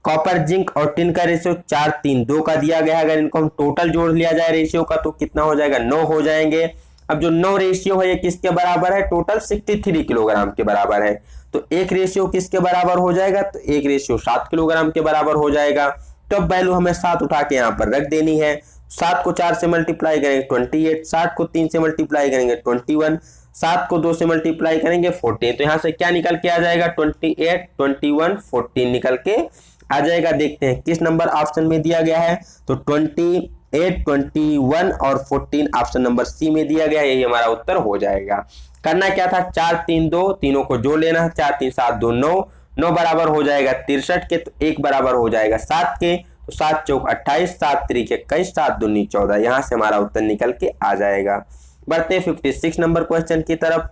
कॉपर, जिंक और टिन का रेशियो 4:3:2 का दिया गया है। अगर इनको हम टोटल जोड़ लिया जाए रेशियो का, तो कितना हो जाएगा 9 हो जाएंगे। अब जो 9 रेशियो है ये किसके बराबर है, टोटल 63 किलोग्राम के बराबर है। तो एक रेशियो किसके बराबर हो जाएगा, तो एक रेशियो 7 किलोग्राम के बराबर हो जाएगा। तो अब वैल्यू हमें 7 उठा के यहाँ पर रख देनी है। 7 को 4 से मल्टीप्लाई करेंगे 28, 60 को 3 से मल्टीप्लाई करेंगे 21, 7 को 2 से मल्टीप्लाई करेंगे 14। तो यहाँ से क्या निकल के आ जाएगा 28, 21, 14 निकल के आ जाएगा। देखते हैं किस नंबर ऑप्शन में दिया गया है, तो 28, 21 और 14 ऑप्शन नंबर सी में दिया गया है, यही हमारा उत्तर हो जाएगा। करना क्या था, 4, 3, 2, तीनों को जोड़ लेना है। 4, 3, 7, 2, 9, 9 बराबर हो जाएगा 63 के, तो 1 बराबर हो जाएगा 7 के, तो 7 चौक 28, 7 3 21, 7 दूनी 14, यहाँ से हमारा उत्तर निकल के आ जाएगा। बढ़ते 56 नंबर क्वेश्चन की तरफ।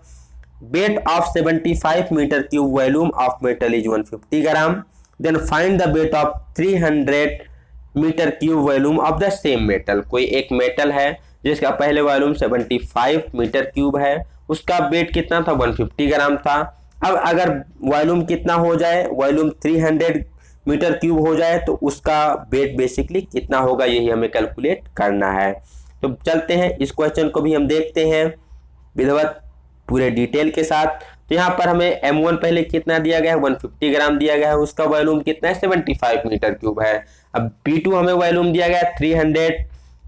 Weight of 75 metre cube volume of metal is 150 gram. Then find the weight of 300 metre cube volume of the same metal. कोई एक मेटल है जिसका पहले वॉल्यूम 75 मीटर क्यूब है, उसका वेट कितना था 150 ग्राम था। अब अगर वॉल्यूम कितना हो जाए, वॉल्यूम 300 मीटर क्यूब हो जाए, तो उसका वेट बेसिकली कितना होगा, यही हमें कैलकुलेट करना है। तो चलते हैं इस क्वेश्चन को भी हम देखते हैं विधिवत पूरे डिटेल के साथ। तो यहाँ पर हमें M1 पहले कितना दिया गया है 150 ग्राम दिया गया है, उसका वॉल्यूम कितना है 75 मीटर क्यूब है। अब B2 हमें वॉल्यूम दिया गया है 300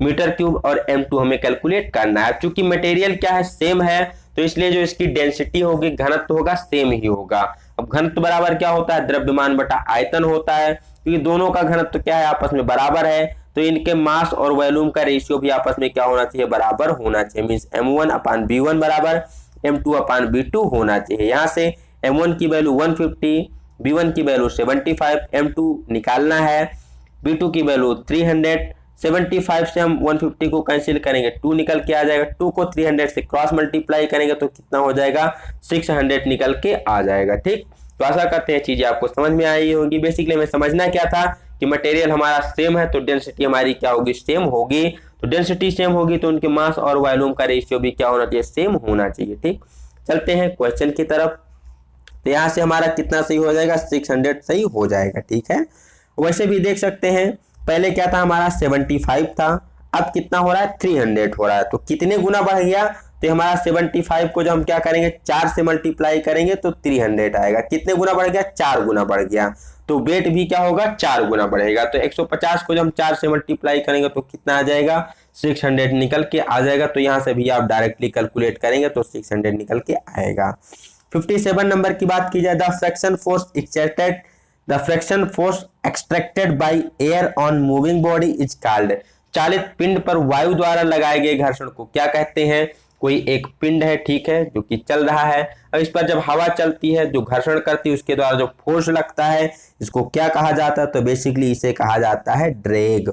मीटर क्यूब और M2 हमें कैलकुलेट करना है। चूंकि मटेरियल क्या है सेम है, तो इसलिए जो इसकी डेंसिटी होगी, घनत्व होगा, सेम ही होगा। अब घनत्व बराबर क्या होता है, द्रव्यमान बटा आयतन होता है। क्योंकि दोनों का घनत्व क्या है, आपस में बराबर है, तो इनके मास और वॉल्यूम का रेशियो भी आपस में क्या होना चाहिए, बराबर होना चाहिए। मींस M1/B1 बराबर M2/B2 होना चाहिए। यहाँ से M1 की वैल्यू 150, B1 की वैल्यू 75, M2 निकालना है, B2 की वैल्यू 300। 75 से हम 150 को कैंसिल करेंगे 2 निकल के आ जाएगा। 2 को 300 से क्रॉस मल्टीप्लाई करेंगे तो कितना हो जाएगा 600 निकल के आ जाएगा। ठीक, तो आशा करते हैं चीजें आपको समझ में आई होगी। बेसिकली हमें समझना क्या था कि मटेरियल हमारा सेम है, तो डेंसिटी हमारी क्या होगी, सेम होगी। तो डेंसिटी सेम होगी तो उनके मास और वॉल्यूम का रेशियो भी क्या होना चाहिए, सेम होना चाहिए। ठीक, चलते हैं क्वेश्चन की तरफ। तो यहाँ से हमारा कितना सही हो जाएगा, 600 सही हो जाएगा। ठीक है, वैसे भी देख सकते हैं पहले क्या था हमारा 75 था, अब कितना हो रहा है 300 हो रहा है। तो कितने गुना बढ़ गया, तो हमारा 75 को जब हम क्या करेंगे 4 से मल्टीप्लाई करेंगे तो 300 आएगा। कितने गुना बढ़ गया, 4 गुना बढ़ गया। तो वेट भी क्या होगा, 4 गुना बढ़ेगा। तो 150 को जब हम 4 से मल्टीप्लाई करेंगे तो कितना आ जाएगा 600 निकल के आ जाएगा। तो यहाँ से भी आप डायरेक्टली कैलकुलेट करेंगे तो 600 निकल के आएगा। 57 नंबर की बात की जाए, the friction force extracted by air on moving body is called. चालित पिंड पर वायु द्वारा लगाए गए घर्षण को क्या कहते हैं। कोई एक पिंड है, ठीक है, जो कि चल रहा है, और इस पर जब हवा चलती है, जो घर्षण करती है, उसके द्वारा जो फोर्स लगता है, इसको क्या कहा जाता है, तो बेसिकली इसे कहा जाता है ड्रैग।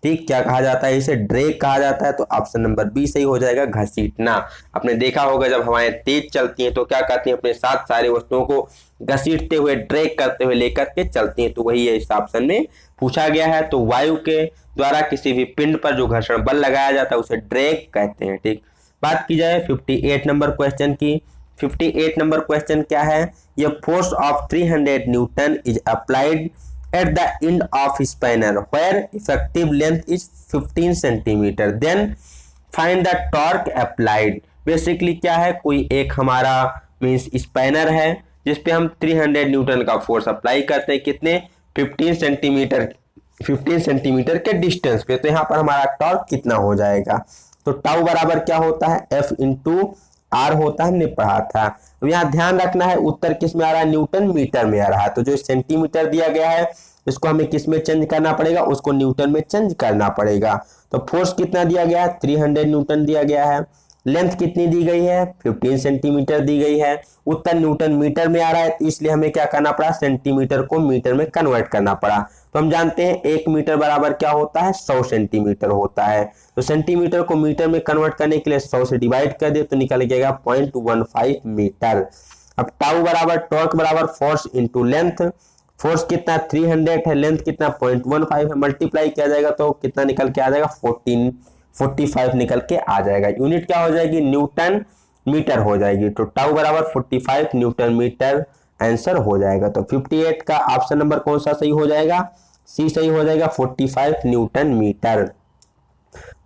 ठीक, क्या कहा जाता है, इसे ड्रैग कहा जाता है। तो ऑप्शन नंबर बी सही हो जाएगा, घसीटना। आपने देखा होगा जब हवाएं तेज चलती हैं तो क्या करती हैं, अपने साथ सारे वस्तुओं को घसीटते हुए, ड्रैग करते हुए लेकर के चलती हैं। तो वही है इस ऑप्शन में पूछा गया है। तो वायु के द्वारा किसी भी पिंड पर जो घर्षण बल लगाया जाता है उसे ड्रैग कहते हैं। ठीक, बात की जाए 58 नंबर क्वेश्चन की। 58 नंबर क्वेश्चन क्या है, ये force of 300 Newton is applied at the end of spanner where effective length is 15 centimeter, then find the torque applied। Basically क्या है, कोई एक हमारा मींस स्पैनर है जिस पे हम 300 न्यूटन का फोर्स अप्लाई करते हैं, कितने 15 सेंटीमीटर के डिस्टेंस पे। तो यहाँ पर हमारा टॉर्क कितना हो जाएगा, तो टाउ बराबर क्या होता है F इंटू आर होता है, हमने पढ़ा था। अब यहाँ ध्यान रखना है उत्तर किस में आ रहा है, न्यूटन मीटर में आ रहा है। तो जो सेंटीमीटर दिया गया है इसको हमें किस में चेंज करना पड़ेगा, उसको न्यूटन में चेंज करना पड़ेगा। तो फोर्स कितना दिया गया है, 300 न्यूटन दिया गया है। लेंथ कितनी दी गई है, 15 सेंटीमीटर दी गई है। उत्तर न्यूटन मीटर में आ रहा है, तो इसलिए हमें क्या करना पड़ा, सेंटीमीटर को मीटर में कन्वर्ट करना पड़ा। तो हम जानते हैं 1 मीटर बराबर क्या होता है, 100 सेंटीमीटर होता है। तो सेंटीमीटर को मीटर में कन्वर्ट करने के लिए 100 से डिवाइड कर दे तो निकल जाएगा 0.15 मीटर। अब टाउ बराबर टॉर्क बराबर फोर्स इंटू लेंथ। फोर्स कितना 300 है, लेंथ कितना 0.15 है, मल्टीप्लाई किया जाएगा तो कितना निकल के आ जाएगा 45 निकल के आ जाएगा। यूनिट क्या हो जाएगी, न्यूटन मीटर हो जाएगी। तो टाउ बराबर 45 न्यूटन मीटर आंसर हो जाएगा। तो 58 का ऑप्शन नंबर कौन सा सही हो जाएगा, सी सही हो जाएगा, 45 न्यूटन मीटर।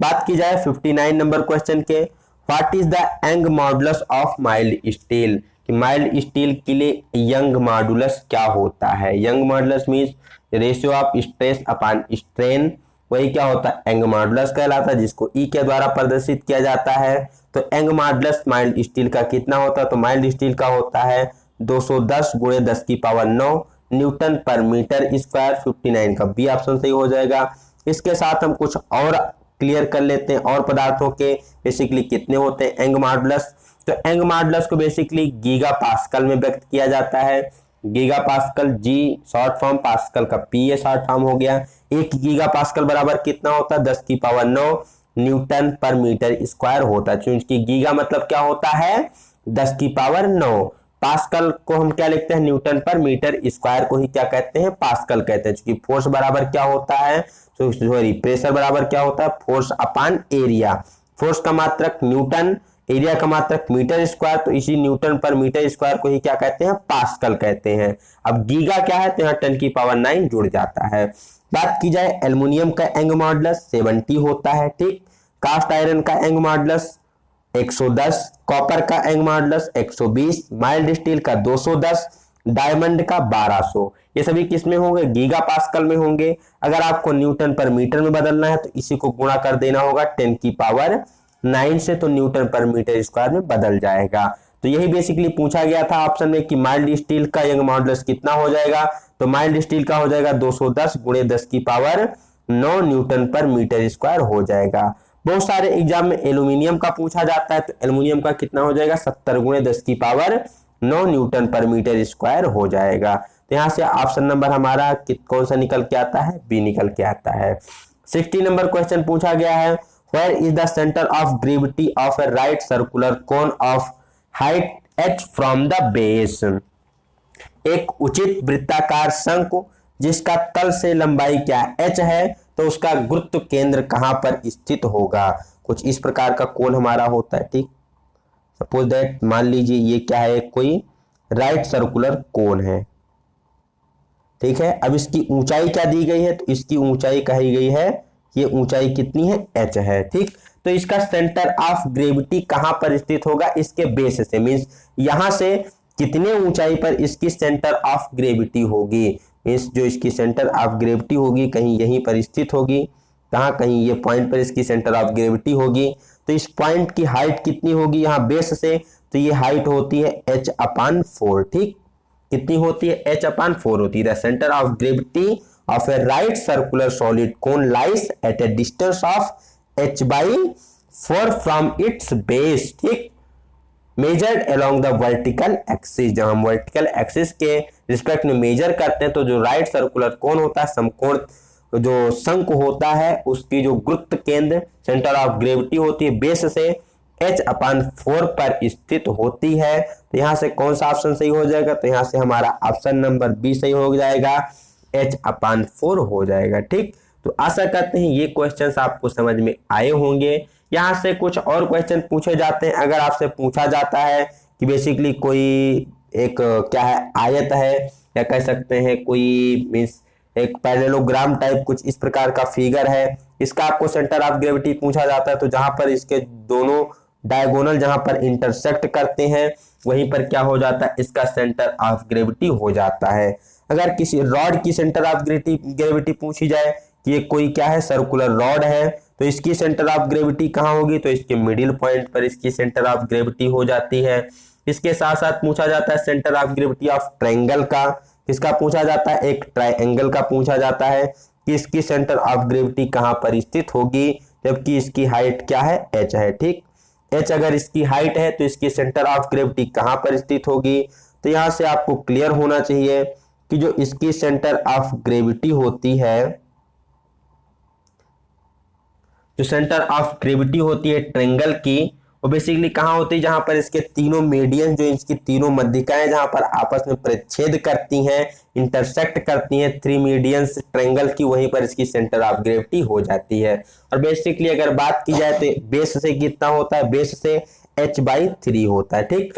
बात की जाए 59 नंबर क्वेश्चन के, what is the young modulus of mild steel, कि माइल्ड स्टील के लिए यंग मॉडुलस क्या होता है। Young modulus means ratio of stress upon strain, वही क्या होता है, यंग मॉडुलस कहलाता है, जिसको ई के द्वारा प्रदर्शित किया जाता है। तो यंग मॉडुलस माइल्ड स्टील का कितना होता है, तो माइल्ड स्टील का होता है 210 × 10⁹ न्यूटन पर मीटर स्क्वायर। 59 का बी ऑप्शन सही हो जाएगा। इसके साथ हम कुछ और क्लियर कर लेते हैं, और पदार्थों के बेसिकली कितने होते हैं यंग मॉडुलस। तो यंग मॉडुलस को बेसिकली गीगा पास्कल में व्यक्त किया जाता है। गीगा पास्कल, जी शॉर्ट फॉर्म, पास्कल का पी ये शॉर्ट फॉर्म हो गया। 1 गीगा पास्कल बराबर कितना होता है, 10⁹ न्यूटन पर मीटर स्क्वायर होता है। क्योंकि गीगा मतलब क्या होता है, 10⁹ पास्कल को हम क्या लिखते हैं, न्यूटन पर मीटर स्क्वायर को ही क्या कहते हैं, पास्कल कहते हैं। क्योंकि फोर्स बराबर क्या होता है, तो सॉरी प्रेशर बराबर क्या होता है, फोर्स अपॉन एरिया। फोर्स का मात्रक न्यूटन, एरिया का मात्रक मीटर स्क्वायर, तो इसी न्यूटन पर मीटर स्क्वायर को ही क्या कहते हैं, पास्कल कहते हैं। अब गीगा क्या है, तो यहाँ 10⁹ जुड़ जाता है। बात की जाए एल्युमिनियम का यंग मॉडुलस 70 होता है, ठीक। कास्ट आयरन का यंग मॉडुलस 110, कॉपर का यंग मॉडुलस 120, माइल्ड स्टील का 210, डायमंड का 1200। ये सभी किस में होंगे, गीगा पास्कल में होंगे। अगर आपको न्यूटन पर मीटर में बदलना है तो इसी को गुणा कर देना होगा 10⁹ से, तो न्यूटन पर मीटर स्क्वायर में बदल जाएगा। तो यही बेसिकली पूछा गया था ऑप्शन में कि माइल्ड स्टील का यंग मॉडुलस कितना हो जाएगा, तो माइल्ड स्टील का हो जाएगा 210 × 10⁹ न्यूटन पर मीटर स्क्वायर हो जाएगा। बहुत सारे एग्जाम में एल्यूमिनियम का पूछा जाता है, तो एल्यूमिनियम का कितना हो जाएगा, 70 × 10⁹ न्यूटन पर मीटर स्क्वायर हो जाएगा। तो यहाँ से ऑप्शन नंबर हमारा कौन सा निकल के आता है, बी निकल के आता है। 60 नंबर क्वेश्चन पूछा गया है, where is the centre of gravity of a right circular cone of height h from the base. एक उचित वृत्ताकार शंकु जिसका तल से लंबाई क्या h है, तो उसका गुरुत्व केंद्र कहां पर स्थित होगा। कुछ इस प्रकार का कोण हमारा होता है, ठीक। सपोज दैट मान लीजिए ये क्या है, कोई राइट सर्कुलर कोण है, ठीक है। अब इसकी ऊंचाई क्या दी गई है, तो इसकी ऊंचाई कही गई है, ये ऊंचाई कितनी है, h है, ठीक। तो इसका सेंटर ऑफ ग्रेविटी कहां पर स्थित होगा, इसके बेस से, मींस यहां से कितने ऊंचाई पर इसकी सेंटर ऑफ ग्रेविटी होगी, मींस जो इसकी सेंटर ऑफ ग्रेविटी होगी कहीं यहीं पर स्थित होगी। कहां, कहीं ये पॉइंट पर इसकी सेंटर ऑफ ग्रेविटी होगी। तो इस पॉइंट की हाइट कितनी होगी यहाँ बेस से, तो ये हाइट होती है h/4, ठीक। कितनी होती है, h/4 होती है। The centre of gravity of a right circular solid cone lies at a distance of h/4 from its base, ठीक। Measured along the vertical axis, जब हम वर्टिकल एक्सिस के रिस्पेक्ट में मेजर करते हैं तो जो राइट सर्कुलर कोन होता है, समकोण जो शंकु होता है, उसकी जो गुरुत्व केंद्र सेंटर ऑफ ग्रेविटी होती है बेस से h/4 पर स्थित होती है। तो यहाँ से कौन सा ऑप्शन सही हो जाएगा, तो यहाँ से हमारा ऑप्शन नंबर बी सही हो जाएगा, h/4 हो जाएगा, ठीक। तो आशा करते हैं ये क्वेश्चंस आपको समझ में आए होंगे। यहाँ से कुछ और क्वेश्चन पूछे जाते हैं। अगर आपसे पूछा जाता है कि बेसिकली कोई एक क्या है, आयत है, या कह सकते हैं कोई मीन्स एक पैरेललोग्राम टाइप कुछ इस प्रकार का फिगर है, इसका आपको सेंटर ऑफ ग्रेविटी पूछा जाता है, तो जहां पर इसके दोनों डायगोनल जहां पर इंटरसेक्ट करते हैं वहीं पर क्या हो जाता है, इसका सेंटर ऑफ ग्रेविटी हो जाता है। अगर किसी रॉड की सेंटर ऑफ ग्रेविटी पूछी जाए कि ये कोई क्या है, सर्कुलर रॉड है, तो इसकी सेंटर ऑफ ग्रेविटी कहाँ होगी, तो इसके मिडिल पॉइंट पर इसकी सेंटर ऑफ ग्रेविटी हो जाती है। इसके साथ साथ पूछा जाता है centre of gravity of triangle का, किसका पूछा जाता है, एक ट्राइंगल का पूछा जाता है कि इसकी सेंटर ऑफ ग्रेविटी कहां पर स्थित होगी, जबकि इसकी हाइट क्या है, h है। ठीक, h अगर इसकी हाइट है तो इसकी सेंटर ऑफ ग्रेविटी कहां पर स्थित होगी। तो यहां से आपको क्लियर होना चाहिए कि जो इसकी सेंटर ऑफ ग्रेविटी होती है, जो सेंटर ऑफ ग्रेविटी होती है ट्रायंगल की, वो बेसिकली कहाँ होती है, जहां पर इसके तीनों मीडियन, जो इसकी तीनों मध्यिकाएं जहां पर आपस में परिच्छेद करती हैं, इंटरसेक्ट करती हैं, थ्री मीडियंस ट्रायंगल की, वहीं पर इसकी सेंटर ऑफ ग्रेविटी हो जाती है। और बेसिकली अगर बात की जाए तो बेस से कितना होता है, बेस से h/3 होता है। ठीक,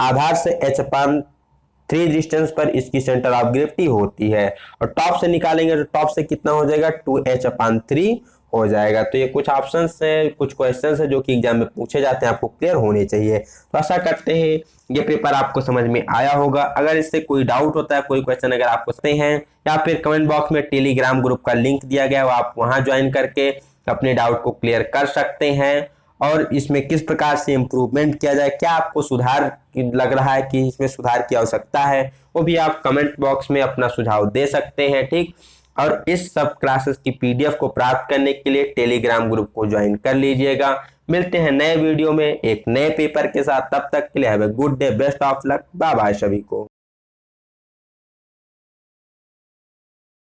आधार से h/3 डिस्टेंस पर इसकी सेंटर ऑफ ग्रेविटी होती है। और टॉप से निकालेंगे तो टॉप से कितना हो जाएगा, 2h/3 हो जाएगा। तो ये कुछ ऑप्शंस है, कुछ क्वेश्चंस है जो कि एग्जाम में पूछे जाते हैं, आपको क्लियर होने चाहिए। तो आशा करते हैं ये पेपर आपको समझ में आया होगा। अगर इससे कोई डाउट होता है, कोई क्वेश्चन अगर आपको सकते हैं, या फिर कमेंट बॉक्स में टेलीग्राम ग्रुप का लिंक दिया गया है, आप वहां ज्वाइन करके अपने डाउट को क्लियर कर सकते हैं। और इसमें किस प्रकार से इम्प्रूवमेंट किया जाए, क्या आपको सुधार लग रहा है कि इसमें सुधार की आवश्यकता है, वो भी आप कमेंट बॉक्स में अपना सुझाव दे सकते हैं। ठीक, और इस सब क्लासेस की पीडीएफ को प्राप्त करने के लिए टेलीग्राम ग्रुप को ज्वाइन कर लीजिएगा। मिलते हैं नए वीडियो में एक नए पेपर के साथ, तब तक के लिए have a good day, best of luck, bye bye सभी को।